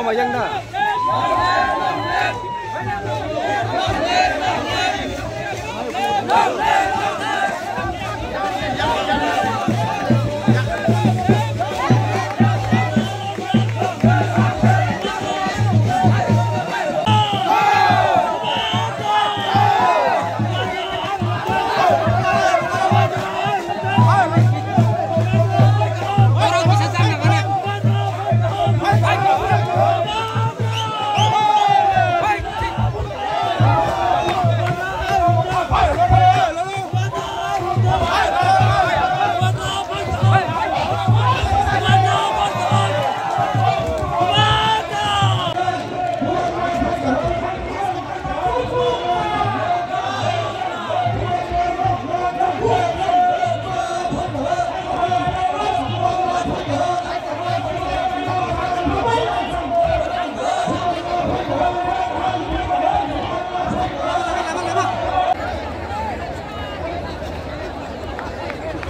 mà dân đó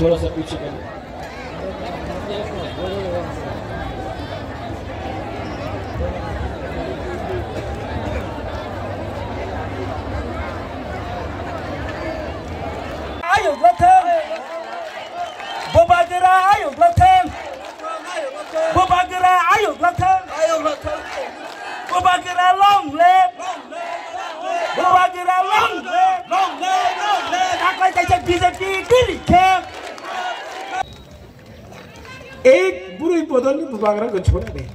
थोड़ा सा पीछे कर Ayuh belakang, Bobagera ayuh belakang, Bobagera ayuh belakang, Bobagera long left, Bobagera long left, Akan tajam BJP diri ke. एक बुरी बदल ने बुबागरा को छोड़ा नहीं।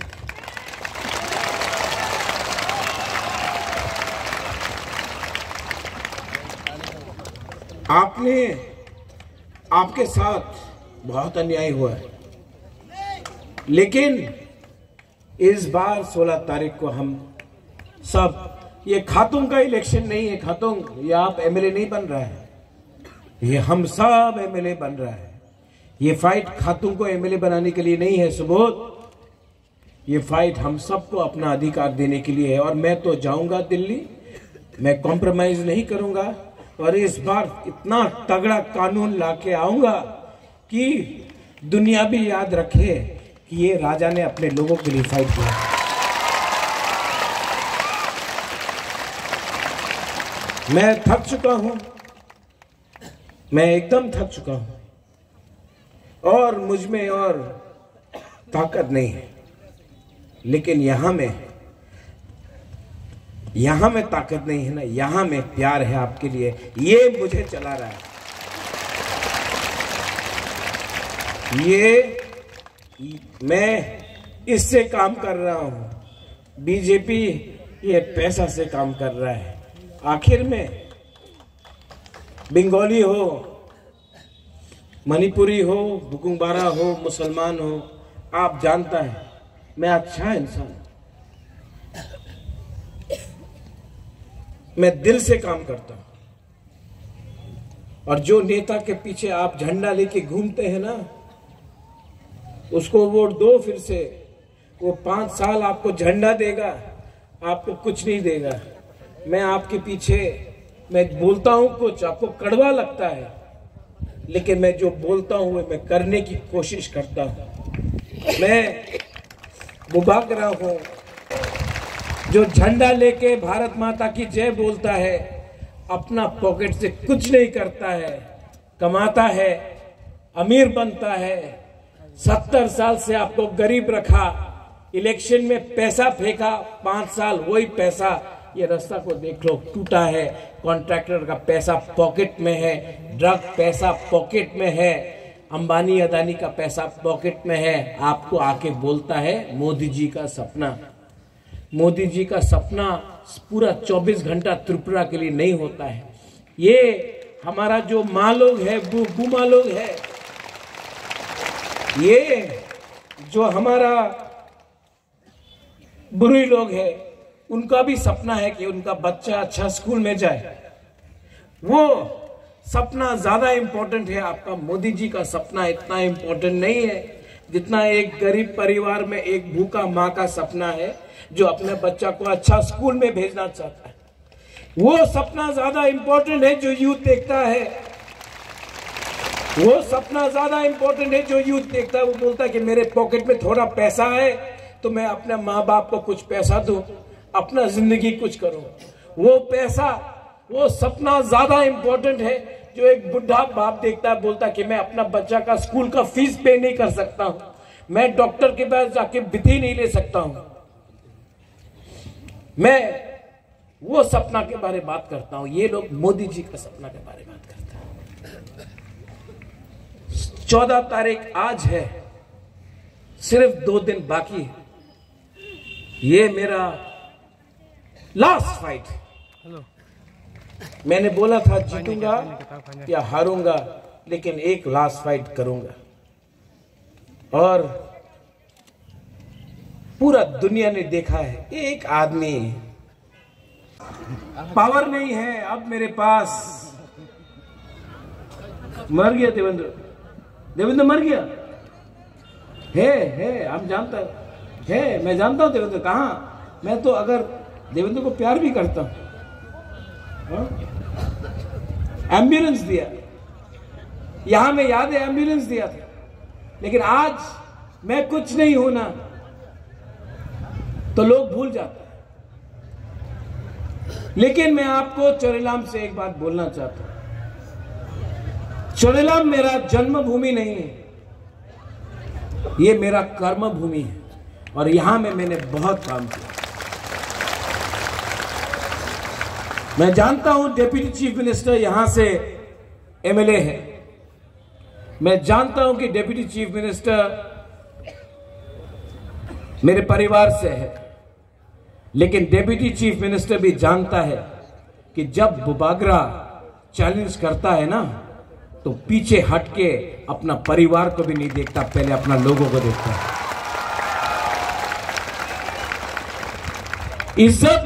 आपने आपके साथ बहुत अन्याय हुआ है, लेकिन इस बार 16 तारीख को हम सब, ये खातून का इलेक्शन नहीं है खातून, ये आप एमएलए नहीं बन रहा है, ये हम सब एमएलए बन रहा है। ये फाइट खातून को एमएलए बनाने के लिए नहीं है सुबोध, ये फाइट हम सबको अपना अधिकार देने के लिए है। और मैं तो जाऊंगा दिल्ली, मैं कॉम्प्रोमाइज नहीं करूंगा और इस बार इतना तगड़ा कानून लाके आऊंगा कि दुनिया भी याद रखे कि ये राजा ने अपने लोगों के लिए फाइट किया। मैं थक चुका हूं, मैं एकदम थक चुका हूं और मुझ में और ताकत नहीं है, लेकिन यहां में ताकत नहीं है ना, यहां में प्यार है आपके लिए, ये मुझे चला रहा है। ये मैं इससे काम कर रहा हूं, बीजेपी ये पैसा से काम कर रहा है। आखिर में बंगाली हो, मणिपुरी हो, बुकुंबारा हो, मुसलमान हो, आप जानता है मैं अच्छा इंसान, मैं दिल से काम करता हूं। और जो नेता के पीछे आप झंडा लेके घूमते हैं ना, उसको वोट दो फिर से, वो 5 साल आपको झंडा देगा, आपको कुछ नहीं देगा। मैं आपके पीछे, मैं बोलता हूं कुछ, आपको कड़वा लगता है, लेकिन मैं जो बोलता हूं मैं करने की कोशिश करता हूं। मैं बुबागरा हूं जो झंडा लेके भारत माता की जय बोलता है, अपना पॉकेट से कुछ नहीं करता है, कमाता है, अमीर बनता है। 70 साल से आपको गरीब रखा, इलेक्शन में पैसा फेंका, 5 साल वही पैसा, ये रास्ता को देख लो टूटा है, कॉन्ट्रैक्टर का पैसा पॉकेट में है, ड्रग पैसा पॉकेट में है, अंबानी अदानी का पैसा पॉकेट में है। आपको आके बोलता है मोदी जी का सपना। मोदी जी का सपना पूरा 24 घंटा त्रिपुरा के लिए नहीं होता है। ये हमारा जो माँ लोग है, बुमा लोग है, ये जो हमारा बुरी लोग है, उनका भी सपना है कि उनका बच्चा अच्छा स्कूल में जाए। वो सपना ज्यादा इंपॉर्टेंट है, आपका मोदी जी का सपना इतना इंपॉर्टेंट नहीं है जितना एक गरीब परिवार में एक भूखा माँ का सपना है जो अपने बच्चा को अच्छा स्कूल में भेजना चाहता है। वो सपना ज्यादा इंपॉर्टेंट है जो यूथ देखता है। वो सपना ज्यादा इंपॉर्टेंट है जो यूथ देखता है। वो बोलता है कि मेरे पॉकेट में थोड़ा पैसा है तो मैं अपने माँ बाप को कुछ पैसा दूं, अपना जिंदगी कुछ करूं। वो पैसा, वो सपना ज्यादा इंपॉर्टेंट है जो एक बुढ़ा बाप देखता है, बोलता है कि मैं अपना बच्चा का स्कूल का फीस पे नहीं कर सकता हूं, मैं डॉक्टर के पास जाके विधि नहीं ले सकता हूं। मैं वो सपना के बारे में बात करता हूं। ये लोग मोदी जी का सपना के बारे में बात करते हैं। 14 तारीख आज है, सिर्फ 2 दिन बाकी है। ये मेरा लास्ट फाइट। मैंने बोला था जीतूंगा या हारूंगा, लेकिन एक लास्ट फाइट करूंगा। और पूरा दुनिया ने देखा है, एक आदमी, पावर नहीं है अब मेरे पास। मर गया देवेंद्र, देवेंद्र मर गया है हम जानता है, मैं जानता हूं देवेंद्र कहां। मैं तो अगर देवेंद्र को प्यार भी करता हूं। एम्बुलेंस दिया, यहां में याद है एम्बुलेंस दिया था, लेकिन आज मैं कुछ नहीं हूं ना तो लोग भूल जाते हैं। लेकिन मैं आपको चोरेलाम से एक बात बोलना चाहता हूं। चोरेलाम मेरा जन्मभूमि नहीं है, ये मेरा कर्म भूमि है और यहां में मैंने बहुत काम किया। मैं जानता हूं डिप्टी चीफ मिनिस्टर यहां से एमएलए है, मैं जानता हूं कि डिप्टी चीफ मिनिस्टर मेरे परिवार से है, लेकिन डिप्टी चीफ मिनिस्टर भी जानता है कि जब बुबागरा चैलेंज करता है ना तो पीछे हटके अपना परिवार को भी नहीं देखता, पहले अपना लोगों को देखता है। इज्जत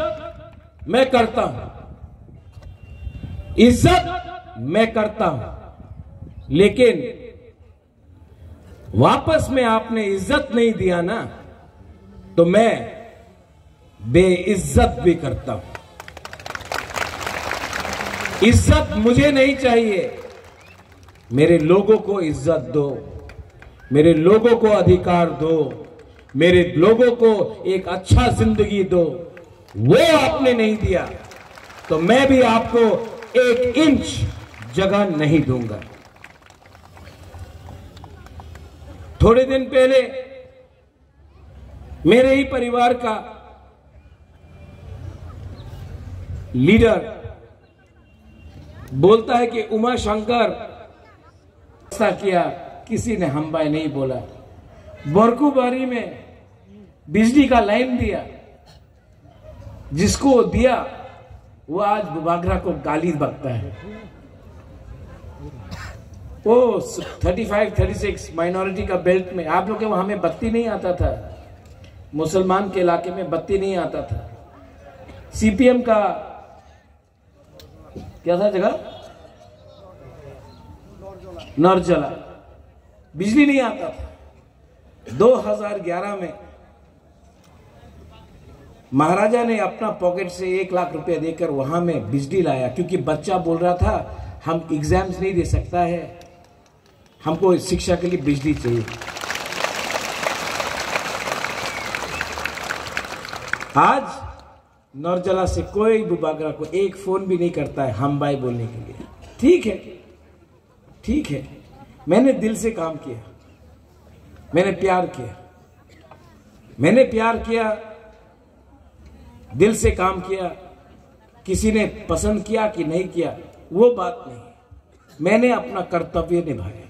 मैं करता हूं, इज्जत मैं करता हूं, लेकिन वापस में आपने इज्जत नहीं दिया ना तो मैं बेइज्जत भी करता हूं। इज्जत मुझे नहीं चाहिए, मेरे लोगों को इज्जत दो, मेरे लोगों को अधिकार दो, मेरे लोगों को एक अच्छा जिंदगी दो। वो आपने नहीं दिया तो मैं भी आपको 1 इंच जगह नहीं दूंगा। थोड़े दिन पहले मेरे ही परिवार का लीडर बोलता है कि उमा शंकर ऐसा किया, किसी ने हम भाई नहीं बोला। बोरकुबारी में बिजली का लाइन दिया, जिसको दिया वो आज बुबागरा को गाली बकता है। वो 35-36 माइनॉरिटी का बेल्ट में, आप लोग के वहां में बत्ती नहीं आता था, मुसलमान के इलाके में बत्ती नहीं आता था। सीपीएम का क्या था जगह, नौरजला, बिजली नहीं आता था। 2011 में महाराजा ने अपना पॉकेट से 1 लाख रुपए देकर वहां में बिजली लाया, क्योंकि बच्चा बोल रहा था हम एग्जाम्स नहीं दे सकता है, हमको शिक्षा के लिए बिजली चाहिए। आज नौरजला से कोई बुबागरा को एक फोन भी नहीं करता है हम भाई बोलने के लिए। ठीक है, ठीक है, मैंने दिल से काम किया, मैंने प्यार किया, मैंने प्यार किया, दिल से काम किया। किसी ने पसंद किया कि नहीं किया वो बात नहीं, मैंने अपना कर्तव्य निभाया।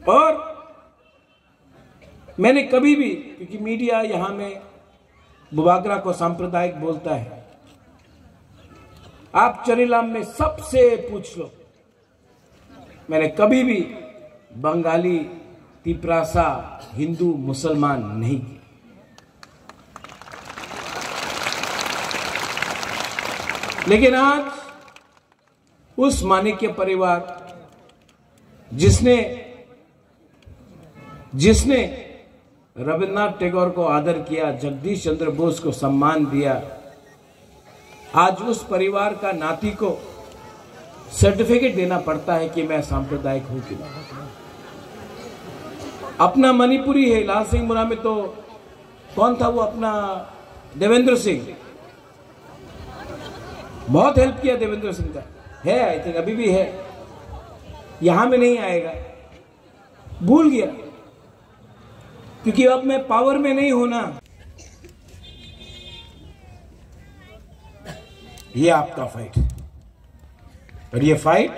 और मैंने कभी भी, क्योंकि मीडिया यहां में बुबागरा को सांप्रदायिक बोलता है, आप चोरेलाम में सबसे पूछ लो, मैंने कभी भी बंगाली, तिपरासा, हिंदू, मुसलमान नहीं किया। लेकिन आज उस माणिक्य परिवार जिसने रविन्द्रनाथ टैगोर को आदर किया, जगदीश चंद्र बोस को सम्मान दिया, आज उस परिवार का नाती को सर्टिफिकेट देना पड़ता है कि मैं सांप्रदायिक हूं कि नहीं। अपना मणिपुरी है। लाल सिंह मुरा में तो कौन था वो, अपना देवेंद्र सिंह, बहुत हेल्प किया देवेंद्र सिंह का, है आई थिंक अभी भी है, यहां में नहीं आएगा, भूल गया क्योंकि अब मैं पावर में नहीं हूं ना। ये आपका फाइट, और ये फाइट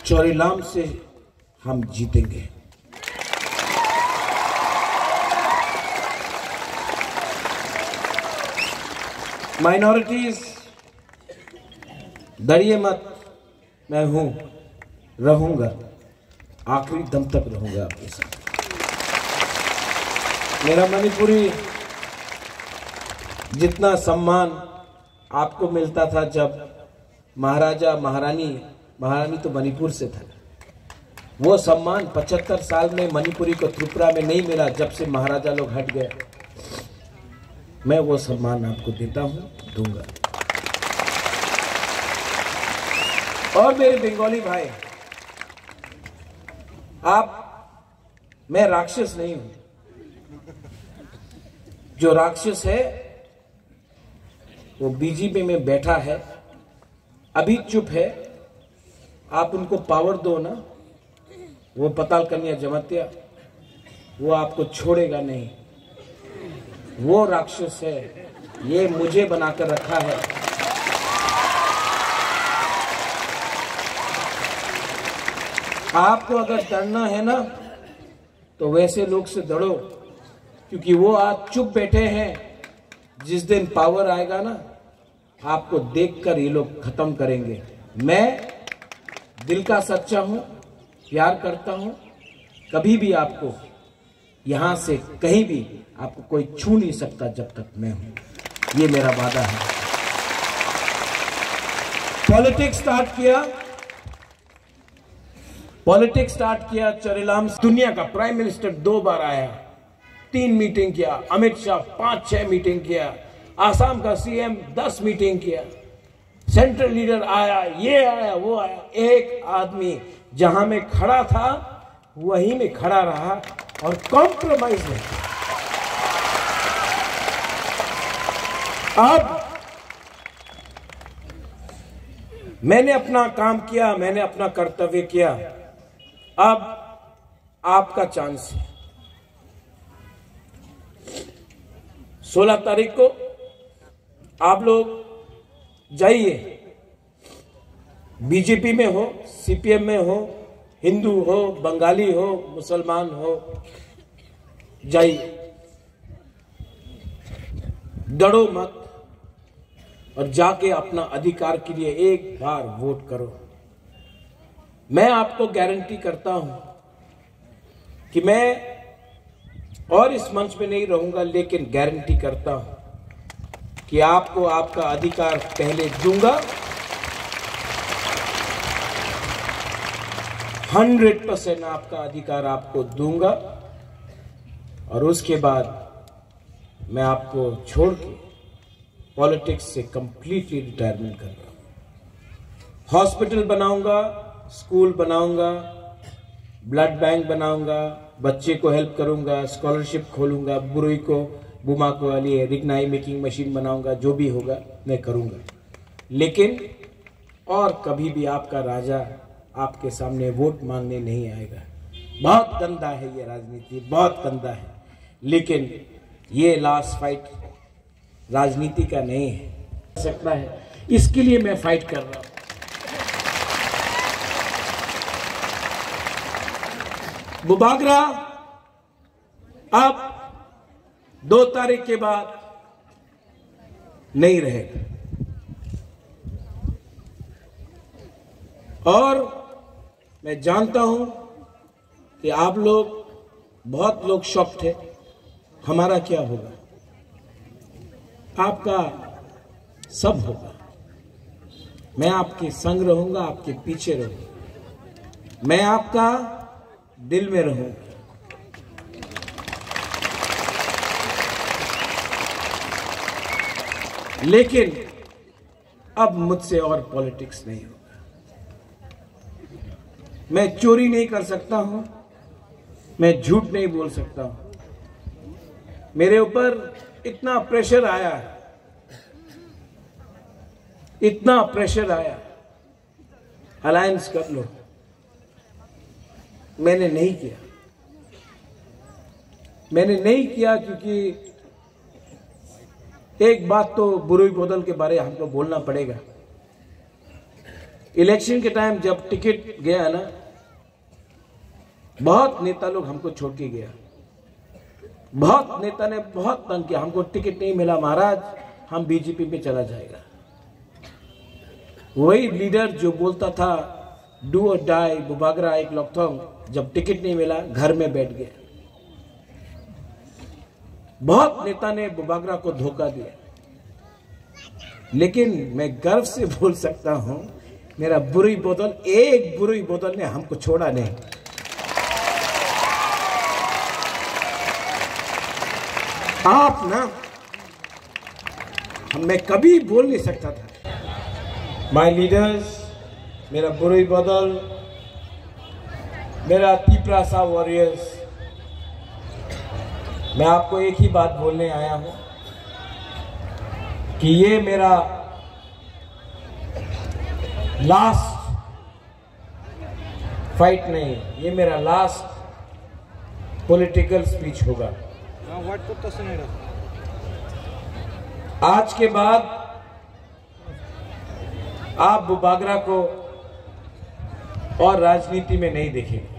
चोरीलाम से हम जीतेंगे। माइनॉरिटीज डरिए मत, मैं हूं, रहूंगा, आखिरी दम तक रहूंगा आपके साथ। मेरा मणिपुरी जितना सम्मान आपको मिलता था जब महाराजा महारानी तो मणिपुर से था, वो सम्मान 75 साल में मणिपुरी को त्रिपुरा में नहीं मिला जब से महाराजा लोग हट गए। मैं वो सम्मान आपको देता हूं, दूंगा। और मेरे बंगाली भाई, मैं राक्षस नहीं हूं। जो राक्षस है वो बीजेपी में बैठा है, अभी चुप है। आप उनको पावर दो ना, वो पताल कन्या जमात्या, वो आपको छोड़ेगा नहीं। वो राक्षस है, ये मुझे बनाकर रखा है। आपको अगर डरना है ना तो वैसे लोग से डरो, क्योंकि वो आज चुप बैठे हैं। जिस दिन पावर आएगा ना, आपको देखकर ये लोग खत्म करेंगे। मैं दिल का सच्चा हूं, प्यार करता हूं, कभी भी आपको यहां से कहीं भी आपको कोई छू नहीं सकता जब तक मैं हूं। ये मेरा वादा है। पॉलिटिक्स स्टार्ट किया चोरीलाम। दुनिया का प्राइम मिनिस्टर 2 बार आया, 3 मीटिंग किया, अमित शाह 5-6 मीटिंग किया, आसाम का सीएम 10 मीटिंग किया, सेंट्रल लीडर आया, ये आया, वो आया। एक आदमी जहां में खड़ा था वहीं में खड़ा रहा और कॉम्प्रोमाइज नहीं। अब मैंने अपना काम किया, मैंने अपना कर्तव्य किया। अब आपका चांस है। 16 तारीख को आप लोग जाइए, बीजेपी में हो, सीपीएम में हो, हिंदू हो, बंगाली हो, मुसलमान हो, जाइए, डरो मत और जाके अपना अधिकार के लिए एक बार वोट करो। मैं आपको गारंटी करता हूं कि मैं और इस मंच में नहीं रहूंगा, लेकिन गारंटी करता हूं कि आपको आपका अधिकार पहले दूंगा। 100% आपका अधिकार आपको दूंगा और उसके बाद मैं आपको छोड़ के पॉलिटिक्स से कंप्लीटली रिटायरमेंट कर रहा हूं। हॉस्पिटल बनाऊंगा, स्कूल बनाऊंगा, ब्लड बैंक बनाऊंगा, बच्चे को हेल्प करूंगा, स्कॉलरशिप खोलूंगा, बुरुई को बुमा को लिए रिग्नाई मेकिंग मशीन बनाऊंगा, जो भी होगा मैं करूंगा। लेकिन और कभी भी आपका राजा आपके सामने वोट मांगने नहीं आएगा। बहुत गंदा है ये राजनीति, बहुत गंदा है, लेकिन ये लास्ट फाइट राजनीति का नहीं है सकता है, इसके लिए मैं फाइट कर रहा हूं। बुबागरा अब 2 तारीख के बाद नहीं रहेगा और मैं जानता हूं कि आप लोग, बहुत लोग शॉक थे, हमारा क्या होगा। आपका सब होगा। मैं आपके संग रहूंगा, आपके पीछे रहूंगा, मैं आपका दिल में रहूंगा। लेकिन अब मुझसे और पॉलिटिक्स नहीं होगा। मैं चोरी नहीं कर सकता हूं, मैं झूठ नहीं बोल सकता हूं। मेरे ऊपर इतना प्रेशर आया है, इतना प्रेशर आया, अलायंस कर लो, मैंने नहीं किया। मैंने नहीं किया क्योंकि एक बात तो बुरी बदल के बारे में हमको बोलना पड़ेगा। इलेक्शन के टाइम जब टिकट गया ना, बहुत नेता लोग हमको छोड़ के गया, बहुत नेता ने बहुत तंग किया, हमको टिकट नहीं मिला महाराज, हम बीजेपी पे चला जाएगा। वही लीडर जो बोलता था डू और डाई, बुबागरा एक लॉकथॉन्ग, जब टिकट नहीं मिला घर में बैठ गया। बहुत नेता ने बुबागरा को धोखा दिया, लेकिन मैं गर्व से बोल सकता हूं मेरा बुरी बोतल, एक बुरी बोतल ने हमको छोड़ा नहीं। आप ना, मैं कभी बोल नहीं सकता था। माय लीडर्स, मेरा बुरी बोतल, मेरा तीपरासा वॉरियर्स, मैं आपको एक ही बात बोलने आया हूं कि ये मेरा लास्ट फाइट नहीं, ये मेरा लास्ट पॉलिटिकल स्पीच होगा। आज के बाद आप बुबागरा को और राजनीति में नहीं देखेंगे।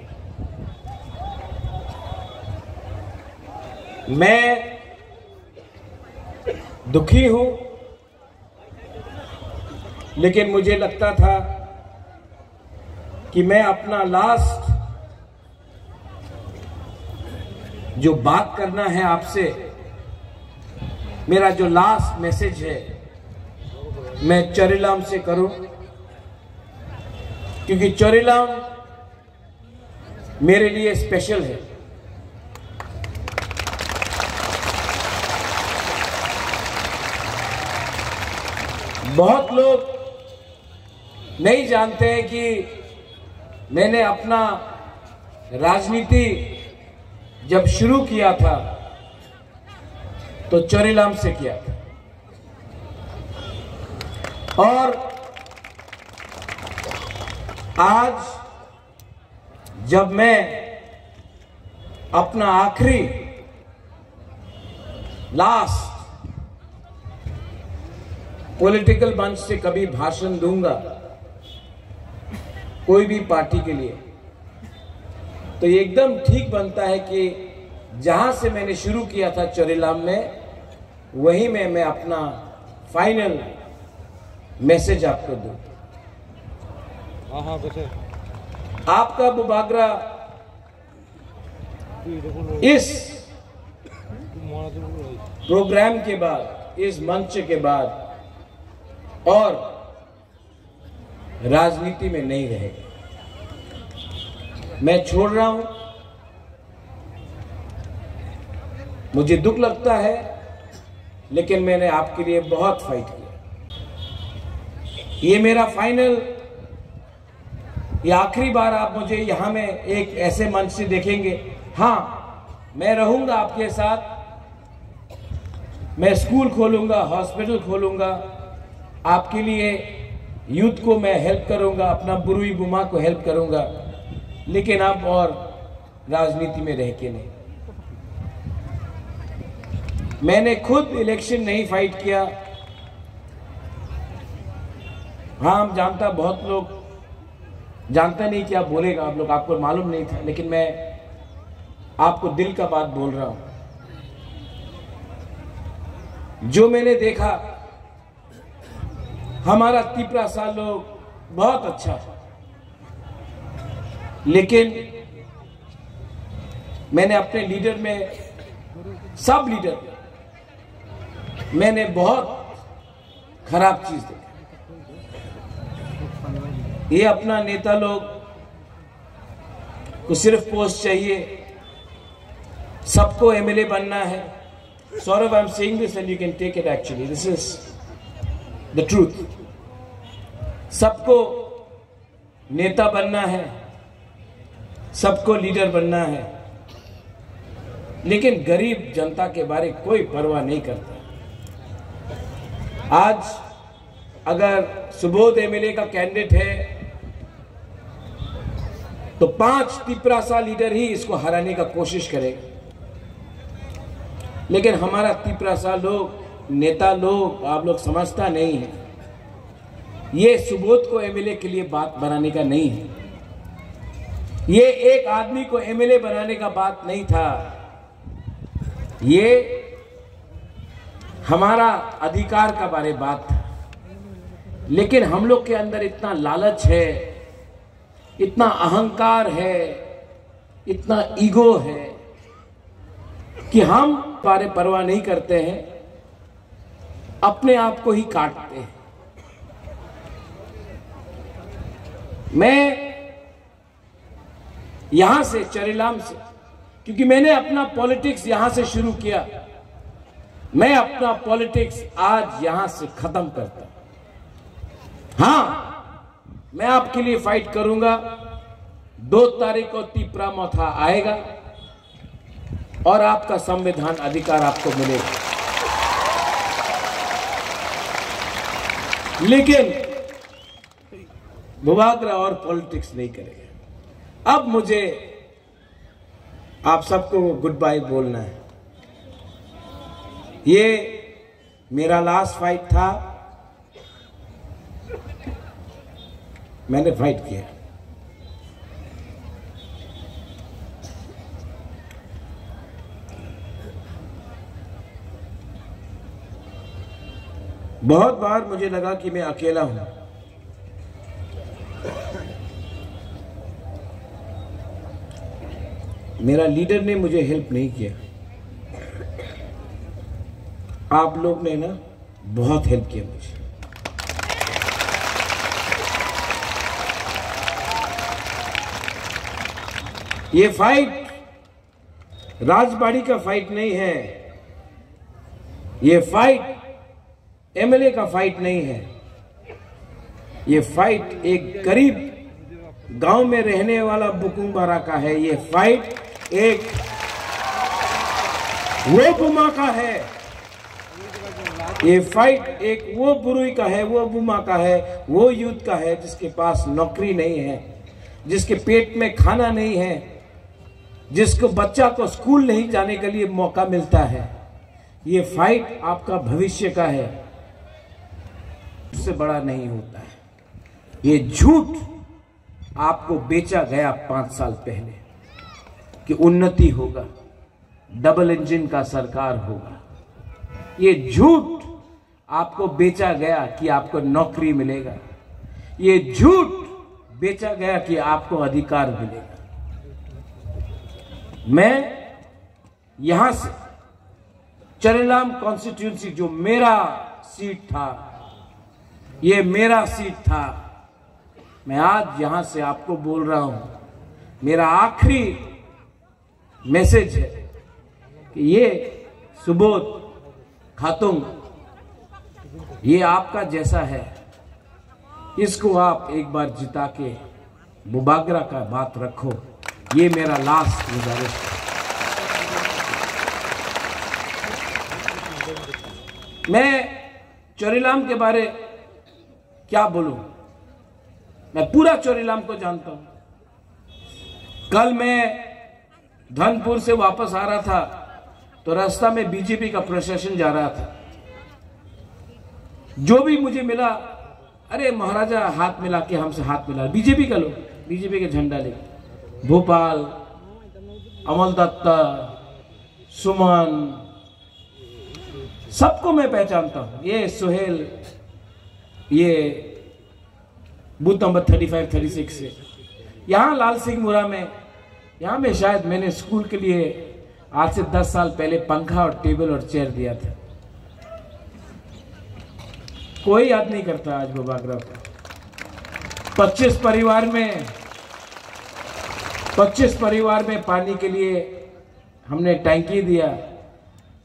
मैं दुखी हूं, लेकिन मुझे लगता था कि मैं अपना लास्ट जो बात करना है आपसे, मेरा जो लास्ट मैसेज है, मैं चोरीलाम से करूं, क्योंकि चोरीलाम मेरे लिए स्पेशल है। बहुत लोग नहीं जानते हैं कि मैंने अपना राजनीति जब शुरू किया था तो चोरीलाम से किया था, और आज जब मैं अपना आखिरी लास्ट पॉलिटिकल मंच से कभी भाषण दूंगा कोई भी पार्टी के लिए, तो ये एकदम ठीक बनता है कि जहां से मैंने शुरू किया था चोरीलाम में, वहीं में मैं अपना फाइनल मैसेज आपको दूं। आपका बुबागरा इस प्रोग्राम के बाद, इस मंच के बाद और राजनीति में नहीं रहेगा। मैं छोड़ रहा हूं, मुझे दुख लगता है, लेकिन मैंने आपके लिए बहुत फाइट किया। ये मेरा फाइनल, ये आखिरी बार आप मुझे यहां में एक ऐसे मंच से देखेंगे। हां, मैं रहूंगा आपके साथ, मैं स्कूल खोलूंगा, हॉस्पिटल खोलूंगा, आपके लिए यूथ को मैं हेल्प करूंगा, अपना बुरुई बुमा को हेल्प करूंगा, लेकिन अब और राजनीति में रह के नहीं। मैंने खुद इलेक्शन नहीं फाइट किया। हाँ, हम जानता, बहुत लोग जानता नहीं क्या बोलेगा आप लोग, आपको मालूम नहीं था, लेकिन मैं आपको दिल का बात बोल रहा हूं। जो मैंने देखा, हमारा तीपरासा लोग बहुत अच्छा था, लेकिन मैंने अपने लीडर में, सब लीडर में, मैंने बहुत खराब चीज देखी। ये अपना नेता लोग को सिर्फ पोस्ट चाहिए, सबको एमएलए बनना है। Saurabh, I am saying this and you can take it, actually this is the truth. सबको नेता बनना है, सबको लीडर बनना है, लेकिन गरीब जनता के बारे कोई परवाह नहीं करता। आज अगर सुबोध एमएलए का कैंडिडेट है तो 5 तिपरासा लीडर ही इसको हराने का कोशिश करेगा, लेकिन हमारा तिपरासा लोग, नेता लोग, आप लोग समझता नहीं है। ये सुबोध को एमएलए के लिए बात बनाने का नहीं है, ये एक आदमी को एमएलए बनाने का बात नहीं था, ये हमारा अधिकार का बारे बात था। लेकिन हम लोग के अंदर इतना लालच है, इतना अहंकार है, इतना ईगो है कि हम बारे परवाह नहीं करते हैं, अपने आप को ही काटते हैं। मैं यहां से, चरेलाम से, क्योंकि मैंने अपना पॉलिटिक्स यहां से शुरू किया, मैं अपना पॉलिटिक्स आज यहां से खत्म करता हूं। हां, मैं आपके लिए फाइट करूंगा। 2 तारीख को तिपरामोथा आएगा और आपका संविधान अधिकार आपको मिलेगा, लेकिन बुबागरा और पॉलिटिक्स नहीं करेगा। अब मुझे आप सबको गुड बाय बोलना है। ये मेरा लास्ट फाइट था, मैंने फाइट किया। बहुत बार मुझे लगा कि मैं अकेला हूं, मेरा लीडर ने मुझे हेल्प नहीं किया। आप लोग ने ना बहुत हेल्प किया मुझे। ये फाइट राजबाड़ी का फाइट नहीं है, ये फाइट एमएलए का फाइट नहीं है, ये फाइट एक गरीब गांव में रहने वाला बुकुम्बारा का है। ये फाइट एक वो बुमा का है, ये फाइट एक वो बुरुई का है, वो बुमा का है, वो यूथ का है जिसके पास नौकरी नहीं है, जिसके पेट में खाना नहीं है, जिसको बच्चा को स्कूल नहीं जाने के लिए मौका मिलता है। ये फाइट आपका भविष्य का है, उससे बड़ा नहीं होता है। ये झूठ आपको बेचा गया 5 साल पहले कि उन्नति होगा, डबल इंजन का सरकार होगा। ये झूठ आपको बेचा गया कि आपको नौकरी मिलेगा, ये झूठ बेचा गया कि आपको अधिकार मिलेगा। मैं यहां से चरेलाम कॉन्स्टिट्यूंसी, जो मेरा सीट था, ये मेरा सीट था, मैं आज यहां से आपको बोल रहा हूं, मेरा आखिरी मैसेज है कि ये सुबोध खातून, ये आपका जैसा है, इसको आप एक बार जिता के बुबागरा का बात रखो। ये मेरा लास्ट गुजारिश है। मैं चोरीलाम के बारे क्या बोलूं, मैं पूरा चोरीलाम को जानता हूं। कल मैं धनपुर से वापस आ रहा था तो रास्ता में बीजेपी का प्रशासन जा रहा था, जो भी मुझे मिला, अरे महाराजा हाथ मिला के हमसे हाथ मिला, बीजेपी का लोग, बीजेपी के झंडा लेके, भोपाल, अमल दत्ता, सुमन, सबको मैं पहचानता हूं। ये सुहेल, ये बूथ नंबर 35, 36 से, यहां लाल सिंह मुरा में, यहां में शायद मैंने स्कूल के लिए आज से 10 साल पहले पंखा और टेबल और चेयर दिया था। कोई याद नहीं करता आज बुबागरा को। 25 परिवार में पानी के लिए हमने टैंकी दिया,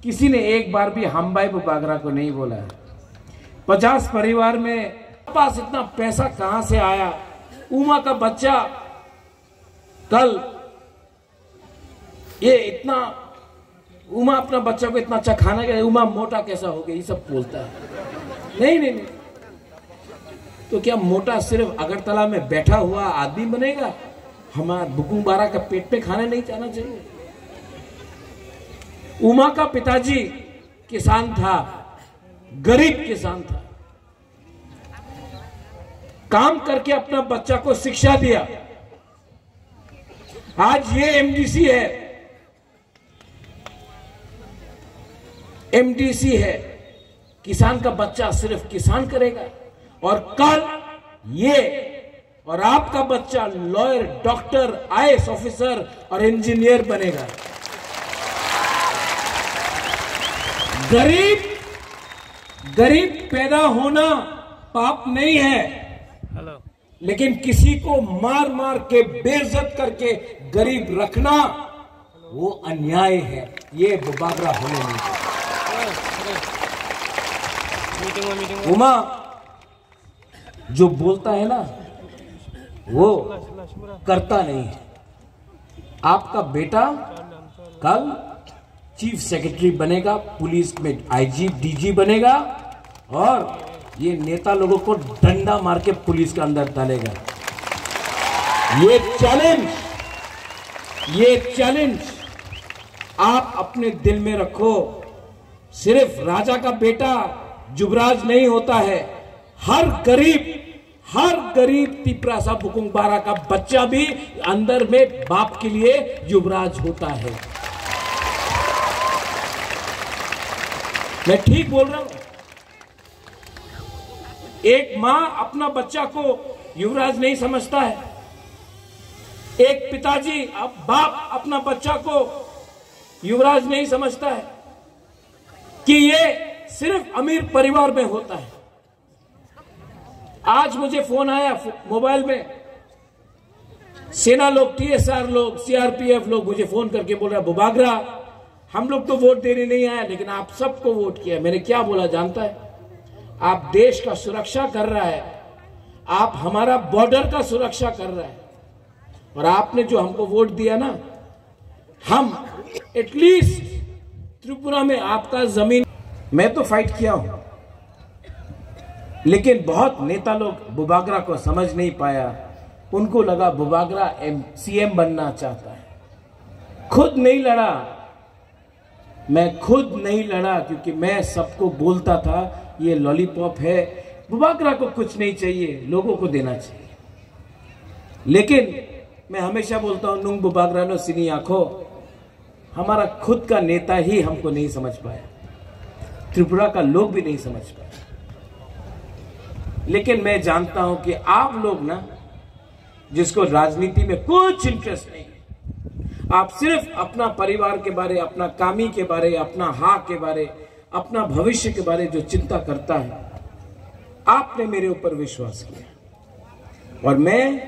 किसी ने एक बार भी हम भाई बुबागरा को नहीं बोला। 50 परिवार में पास इतना पैसा कहां से आया? उमा का बच्चा कल ये इतना, उमा अपना बच्चा को इतना अच्छा खाना गया, उमा मोटा कैसा हो गया, ये सब बोलता है। नहीं नहीं नहीं, तो क्या मोटा सिर्फ अगरतला में बैठा हुआ आदमी बनेगा? हमारा बुकुंग बारा का पेट पे खाना नहीं जाना चाहिए। उमा का पिताजी किसान था, गरीब किसान था, काम करके अपना बच्चा को शिक्षा दिया। आज ये एमडीसी है, एमडीसी है, किसान का बच्चा सिर्फ किसान करेगा, और कल ये और आपका बच्चा लॉयर, डॉक्टर, आईएएस ऑफिसर और इंजीनियर बनेगा। गरीब पैदा होना पाप नहीं है, लेकिन किसी को मार मार के बेइज्जत करके गरीब रखना वो अन्याय है। ये बुबागरा होने नहीं चाहिए। उमा जो बोलता है ना वो करता नहीं है। आपका बेटा कल चीफ सेक्रेटरी बनेगा, पुलिस में आईजी डीजी बनेगा, और ये नेता लोगों को डंडा मार के पुलिस के अंदर डालेगा। ये चैलेंज आप अपने दिल में रखो। सिर्फ राजा का बेटा युवराज नहीं होता है, हर गरीब तिपरासा बुकुंग बारा का बच्चा भी अंदर में बाप के लिए युवराज होता है। मैं ठीक बोल रहा हूं? एक मां अपना बच्चा को युवराज नहीं समझता है, एक पिताजी बाप अपना बच्चा को युवराज नहीं समझता है कि ये सिर्फ अमीर परिवार में होता है। आज मुझे फोन आया मोबाइल में, सेना लोग, टीएसआर लोग, सीआरपीएफ लोग मुझे फोन करके बोल रहा, बुबागरा हम लोग तो वोट देने नहीं आए, लेकिन आप सबको वोट किया। मैंने क्या बोला जानता है? आप देश का सुरक्षा कर रहा है, आप हमारा बॉर्डर का सुरक्षा कर रहा है, और आपने जो हमको वोट दिया ना, हम एटलीस्ट त्रिपुरा में आपका जमीन, मैं तो फाइट किया हूं, लेकिन बहुत नेता लोग बुबागरा को समझ नहीं पाया। उनको लगा बुबागरा सीएम बनना चाहता है। खुद नहीं लड़ा, मैं खुद नहीं लड़ा, क्योंकि मैं सबको बोलता था ये लॉलीपॉप है, बुबागरा को कुछ नहीं चाहिए, लोगों को देना चाहिए। लेकिन मैं हमेशा बोलता हूं, नुंग बुबागरा नो सिनी आंखो, हमारा खुद का नेता ही हमको नहीं समझ पाया, त्रिपुरा का लोग भी नहीं समझ पाया। लेकिन मैं जानता हूं कि आप लोग ना, जिसको राजनीति में कुछ इंटरेस्ट नहीं, आप सिर्फ अपना परिवार के बारे, अपना कामी के बारे, अपना हा के बारे, अपना भविष्य के बारे जो चिंता करता है, आपने मेरे ऊपर विश्वास किया, और मैं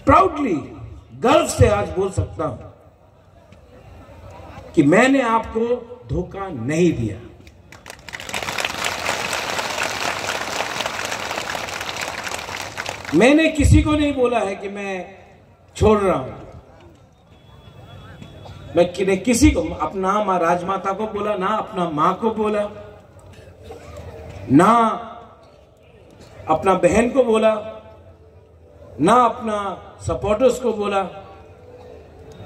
प्राउडली, गर्व से आज बोल सकता हूं कि मैंने आपको धोखा नहीं दिया। मैंने किसी को नहीं बोला है कि मैं छोड़ रहा हूं। मैं किसी को, अपना मां राजमाता को बोला ना, अपना मां को बोला ना, अपना बहन को बोला ना, अपना सपोर्टर्स को बोला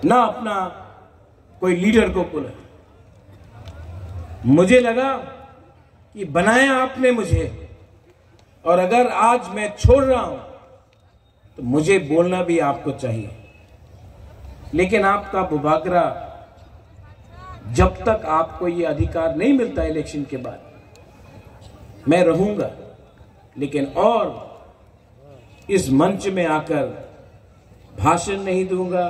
ना, अपना कोई लीडर को बोला। मुझे लगा कि बनाया आपने मुझे, और अगर आज मैं छोड़ रहा हूं तो मुझे बोलना भी आपको चाहिए। लेकिन आपका बुबागरा, जब तक आपको ये अधिकार नहीं मिलता इलेक्शन के बाद, मैं रहूंगा, लेकिन और इस मंच में आकर भाषण नहीं दूंगा,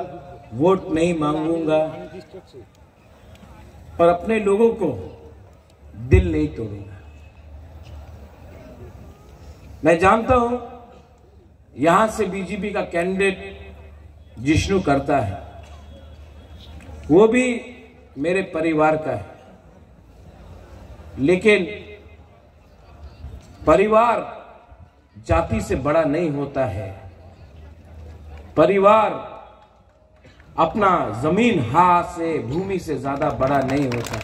वोट नहीं मांगूंगा, और अपने लोगों को दिल नहीं तोड़ूंगा। मैं जानता हूं यहां से बीजेपी का कैंडिडेट जिष्णु करता है, वो भी मेरे परिवार का है, लेकिन परिवार जाति से बड़ा नहीं होता है। परिवार अपना जमीन हाथ से, भूमि से ज्यादा बड़ा नहीं होता।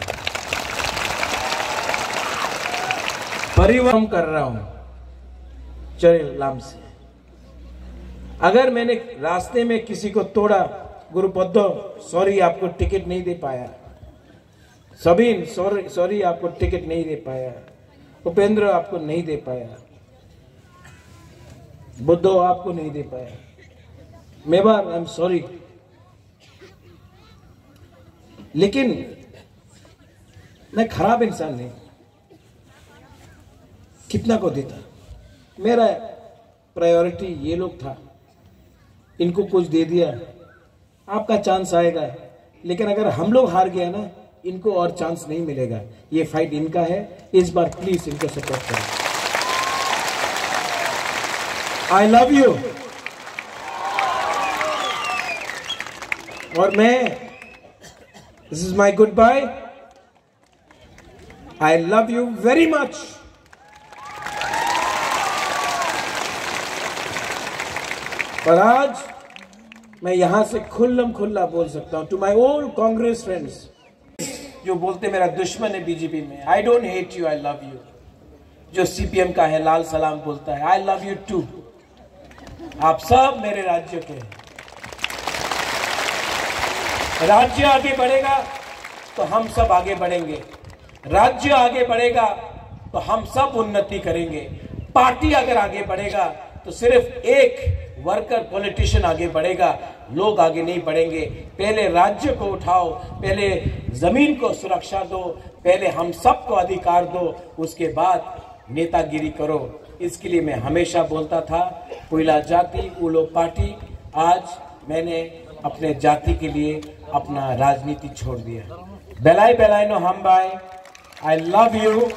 परिवार कर रहा हूं चरेलाम से। अगर मैंने रास्ते में किसी को तोड़ा, गुरुपद्दो सॉरी आपको टिकट नहीं दे पाया, सबीन सॉरी आपको टिकट नहीं दे पाया, उपेंद्र आपको नहीं दे पाया, बुद्धो आपको नहीं दे पाया, मेवार आई एम सॉरी। लेकिन मैं खराब इंसान नहीं, कितना को देता। मेरा प्रायोरिटी ये लोग था, इनको कुछ दे दिया, आपका चांस आएगा। लेकिन अगर हम लोग हार गया ना, इनको और चांस नहीं मिलेगा। ये फाइट इनका है, इस बार प्लीज इनको सपोर्ट करें। I love you. और मैं, this is my good bye. I love you very much. और आज मैं यहां से खुल्लम खुल्ला बोल सकता हूं to my old Congress friends, जो बोलते मेरा दुश्मन है बीजेपी में, I don't hate you, I love you. जो सीपीएम का है, लाल सलाम बोलता है, आई लव यू टू। आप सब मेरे राज्य के हैं। राज्य आगे बढ़ेगा तो हम सब आगे बढ़ेंगे। राज्य आगे बढ़ेगा तो हम सब उन्नति करेंगे। पार्टी अगर आगे बढ़ेगा तो सिर्फ एक वर्कर पॉलिटिशियन आगे बढ़ेगा, लोग आगे नहीं बढ़ेंगे। पहले राज्य को उठाओ, पहले जमीन को सुरक्षा दो, पहले हम सबको अधिकार दो, उसके बाद नेतागिरी करो। इसके लिए मैं हमेशा बोलता था, कोयला जाति उलो पार्टी। आज मैंने अपने जाति के लिए अपना राजनीति छोड़ दिया। बेलाई बेलाई नो हम बाय। I love you.